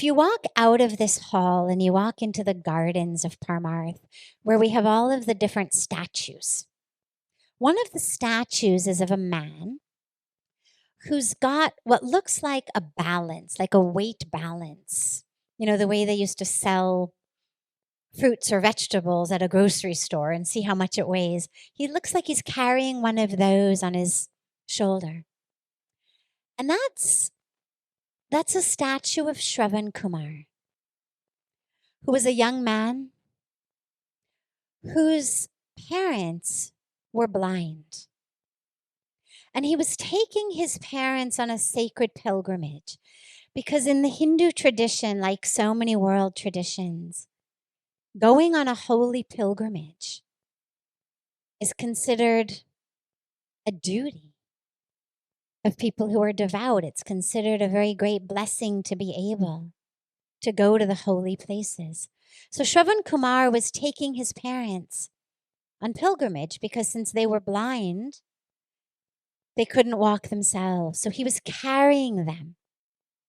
If you walk out of this hall and you walk into the gardens of Parmarth, where we have all of the different statues, one of the statues is of a man who's got what looks like a balance, like a weight balance. You know, the way they used to sell fruits or vegetables at a grocery store and see how much it weighs. He looks like he's carrying one of those on his shoulder. And that's a statue of Shravan Kumar, who was a young man whose parents were blind. And he was taking his parents on a sacred pilgrimage because in the Hindu tradition, like so many world traditions, going on a holy pilgrimage is considered a duty of people who are devout. It's considered a very great blessing to be able to go to the holy places. So Shravan Kumar was taking his parents on pilgrimage because since they were blind, they couldn't walk themselves. So he was carrying them.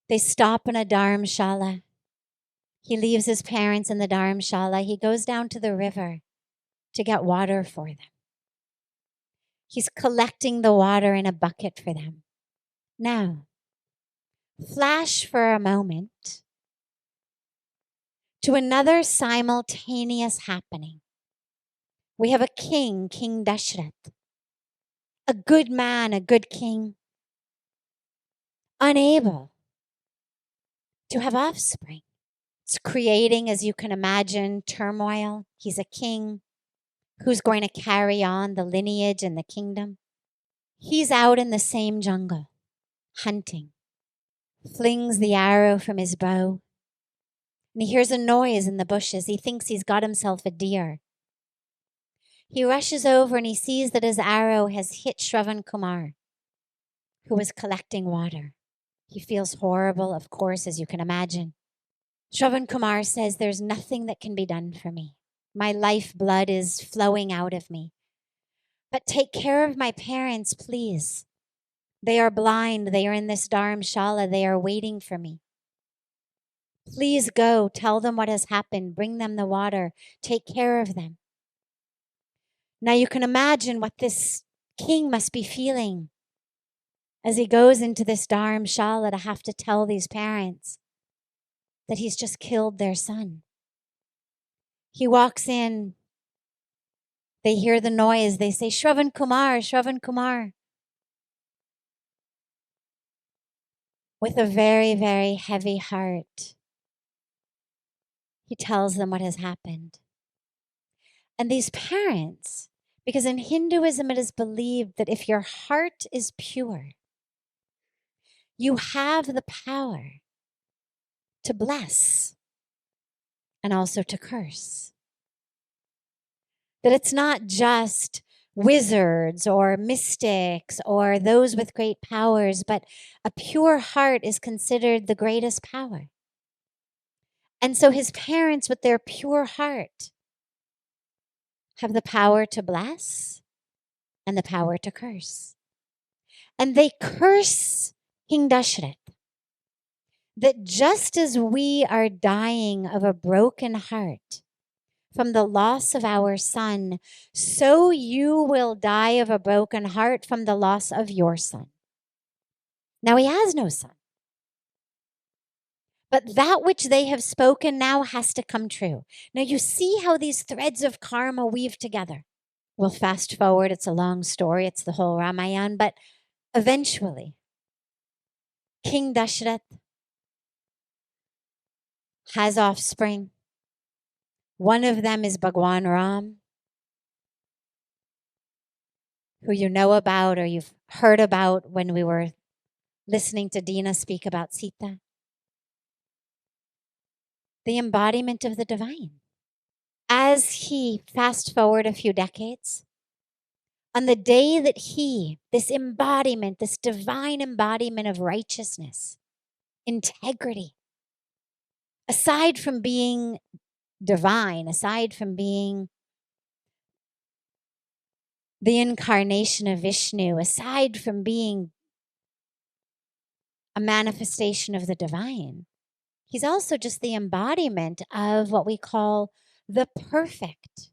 They stop in a dharamshala. He leaves his parents in the dharamshala. He goes down to the river to get water for them. He's collecting the water in a bucket for them. Now, flash for a moment to another simultaneous happening. We have a king, King Dashrath, a good man, a good king, unable to have offspring. It's creating, as you can imagine, turmoil. He's a king. Who's going to carry on the lineage and the kingdom? He's out in the same jungle, hunting, flings the arrow from his bow, and he hears a noise in the bushes. He thinks he's got himself a deer. He rushes over and he sees that his arrow has hit Shravan Kumar, who was collecting water. He feels horrible, of course, as you can imagine. Shravan Kumar says, "There's nothing that can be done for me. My lifeblood is flowing out of me. But take care of my parents, please. They are blind. They are in this dharamshala. They are waiting for me. Please go. Tell them what has happened. Bring them the water. Take care of them." Now you can imagine what this king must be feeling as he goes into this dharamshala to have to tell these parents that he's just killed their son. He walks in. They hear the noise. They say, "Shravan Kumar, Shravan Kumar." With a very, very heavy heart, he tells them what has happened. And these parents, because in Hinduism it is believed that if your heart is pure, you have the power to bless and also to curse. That it's not just wizards or mystics or those with great powers, but a pure heart is considered the greatest power. And so his parents, with their pure heart, have the power to bless and the power to curse. And they curse King Dashrath that just as we are dying of a broken heart from the loss of our son, so you will die of a broken heart from the loss of your son. Now he has no son. But that which they have spoken now has to come true. Now you see how these threads of karma weave together. We'll fast forward. It's a long story. It's the whole Ramayana. But eventually, King Dashrath has offspring. One of them is Bhagwan Ram, who you know about or you've heard about when we were listening to Dina speak about Sita. The embodiment of the divine. As he fast forward a few decades, on the day that he, this embodiment, this divine embodiment of righteousness, integrity, aside from being divine, aside from being the incarnation of Vishnu, aside from being a manifestation of the divine, He's also just the embodiment of what we call the perfect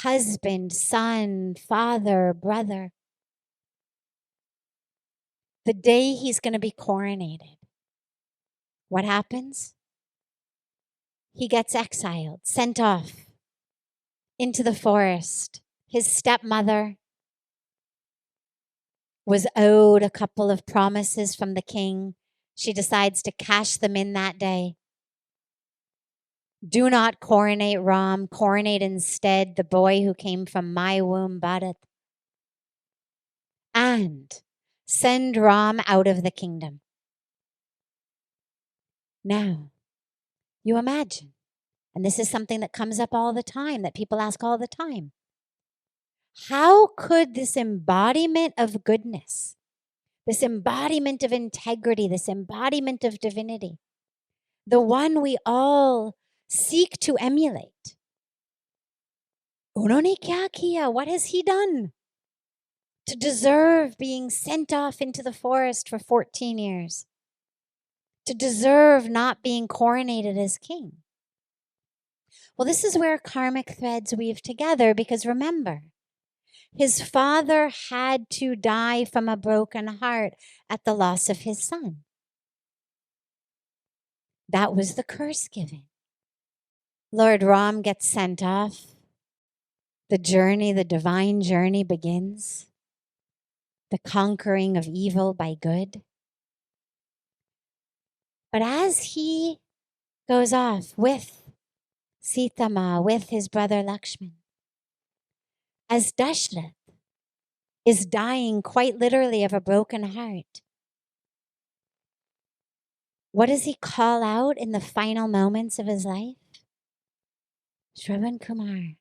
husband, son, father, brother. The day he's going to be coronated, what happens? He gets exiled, sent off into the forest. His stepmother was owed a couple of promises from the king. She decides to cash them in that day. Do not coronate Ram, coronate instead the boy who came from my womb, Bharat. And send Ram out of the kingdom. Now, you imagine, and this is something that comes up all the time, that people ask all the time. How could this embodiment of goodness, this embodiment of integrity, this embodiment of divinity, the one we all seek to emulate, unhone kya kiya? What has he done to deserve being sent off into the forest for 14 years? To deserve not being coronated as king? Well, this is where karmic threads weave together, because remember, his father had to die from a broken heart at the loss of his son. That was the curse given. Lord Ram gets sent off. The journey, the divine journey begins. The conquering of evil by good. But as he goes off with Sita Ma, with his brother Lakshman, as Dashrath is dying quite literally of a broken heart, what does he call out in the final moments of his life? Shravan Kumar.